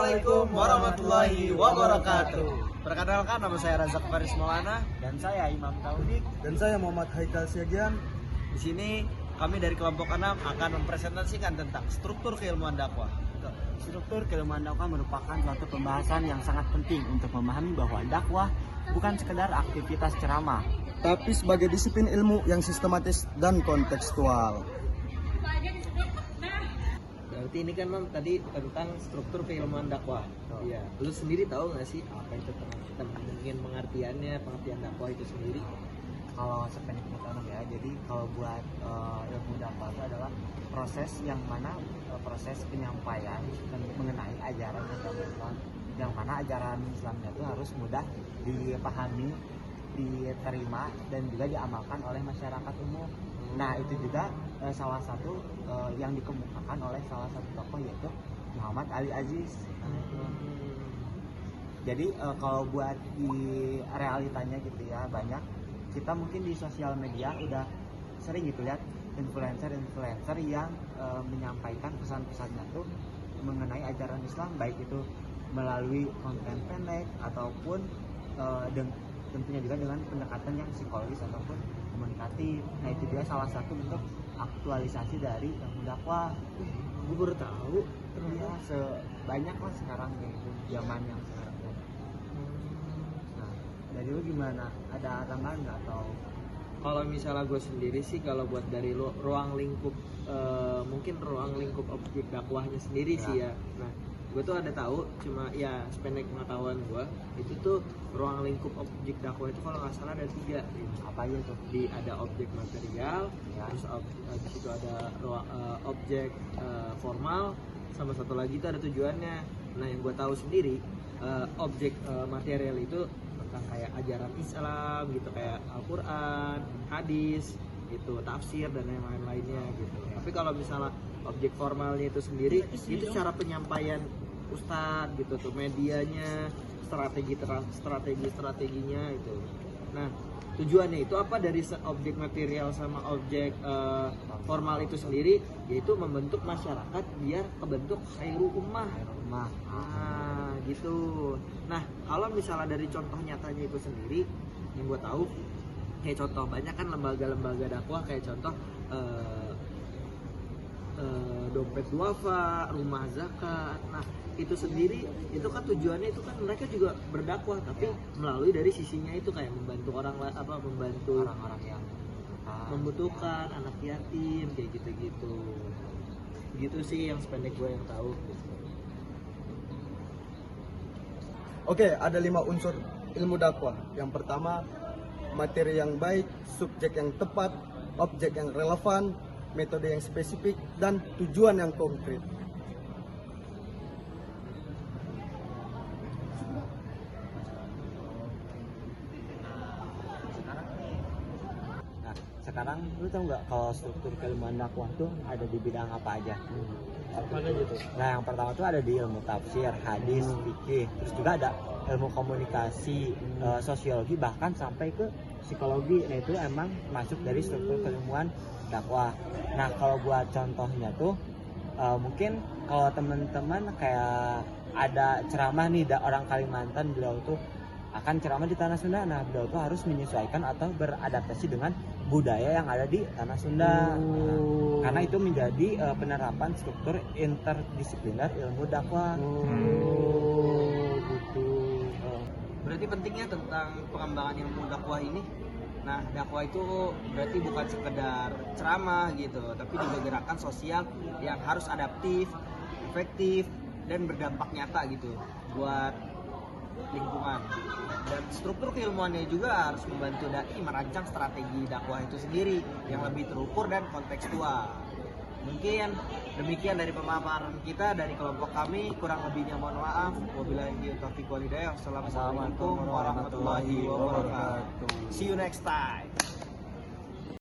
Assalamualaikum warahmatullahi wabarakatuh. Perkenalkan, nama saya Razak Faris Maulana Dan saya Imam Taudik. Dan saya Muhammad Haikal Siagian. Di sini kami dari kelompok 6 akan mempresentasikan tentang struktur keilmuan dakwah. Struktur keilmuan dakwah merupakan suatu pembahasan yang sangat penting untuk memahami bahwa dakwah bukan sekedar aktivitas ceramah, Tapi sebagai disiplin ilmu yang sistematis dan kontekstual. Berarti ini kan Mam tadi tentang struktur keilmuan dakwah. Iya. Lu sendiri tahu nggak sih apa itu mungkin pengertian dakwah itu sendiri? kalau sependek pengetahuan ya. Jadi kalau buat ilmu dakwah itu adalah proses yang mana proses penyampaian mengenai ajaran agama Islam, yang mana ajaran Islamnya itu harus mudah dipahami, diterima dan juga diamalkan oleh masyarakat umum. Nah itu juga salah satu yang dikemukakan oleh salah satu tokoh yaitu Muhammad Ali Aziz. Jadi kalau buat di realitanya gitu ya, banyak kita mungkin di sosial media udah sering gitu lihat influencer yang menyampaikan pesan-pesannya tuh mengenai ajaran Islam, baik itu melalui konten pendek ataupun tentunya juga dengan pendekatan yang psikologis ataupun komunikatif. Nah itu juga salah satu bentuk aktualisasi dari ilmu dakwah. Gue baru tahu. Ya, sebanyak lah sekarang gitu, zaman yang sekarang. Nah dari lu gimana? Ada tambahan nggak atau? Kalau misalnya gue sendiri sih, kalau buat dari ruang lingkup mungkin ruang lingkup objek dakwahnya sendiri sih ya. Nah, gue tuh ada tahu, cuma ya sependek pengetahuan gue itu tuh ruang lingkup objek dakwah itu kalau nggak salah ada 3 gitu. Apa aja tuh? Ada objek material, Ya. terus di situ ada objek formal, sama satu lagi itu ada tujuannya. Nah, yang gue tahu sendiri objek material itu tentang kayak ajaran Islam gitu, kayak Al-Quran, hadis gitu, tafsir dan yang lain-lainnya gitu. Tapi kalau misalnya objek formalnya itu sendiri, itu cara penyampaian ustadz gitu tuh, medianya, strateginya itu. Nah, tujuannya itu apa dari objek material sama objek formal itu sendiri, yaitu membentuk masyarakat biar kebentuk khairu ummah. Nah, gitu. Nah, kalau misalnya dari contoh nyatanya itu sendiri, yang gue tahu kayak contoh banyak kan lembaga-lembaga dakwah, kayak contoh dompet duafa, rumah zakat. Nah, itu sendiri itu kan tujuannya itu kan mereka juga berdakwah, tapi melalui dari sisinya itu kayak membantu membantu Orang-orang yang membutuhkan, anak yatim, kayak gitu-gitu. Gitu sih yang sependek gue yang tahu. Oke, ada 5 unsur ilmu dakwah. Yang pertama, materi yang baik, subjek yang tepat, objek yang relevan, metode yang spesifik, dan tujuan yang konkret. Sekarang lu tau nggak kalau struktur keilmuan dakwah tuh ada di bidang apa aja? Mana gitu? Nah yang pertama tuh ada di ilmu tafsir, hadis, fikih, terus juga ada ilmu komunikasi, sosiologi, bahkan sampai ke psikologi. Nah itu emang masuk dari struktur keilmuan dakwah. Nah kalau buat contohnya tuh mungkin kalau teman-teman kayak ada ceramah nih, orang Kalimantan, beliau tuh akan ceramah di tanah Sunda. Nah beliau tuh harus menyesuaikan atau beradaptasi dengan budaya yang ada di tanah Sunda. Karena itu menjadi penerapan struktur interdisipliner ilmu dakwah. Gitu. Berarti pentingnya tentang pengembangan ilmu dakwah ini. Nah, dakwah itu berarti bukan sekedar ceramah gitu, tapi juga gerakan sosial yang harus adaptif, efektif, dan berdampak nyata gitu buat lingkungan. Dan struktur keilmuannya juga harus membantu dai merancang strategi dakwah itu sendiri yang lebih terukur dan kontekstual. Mungkin demikian dari pemaparan kita dari kelompok kami, kurang lebihnya mohon maaf. Wabillahi taufiq wal hidayah. Wassalamualaikum warahmatullahi wabarakatuh. See you next time.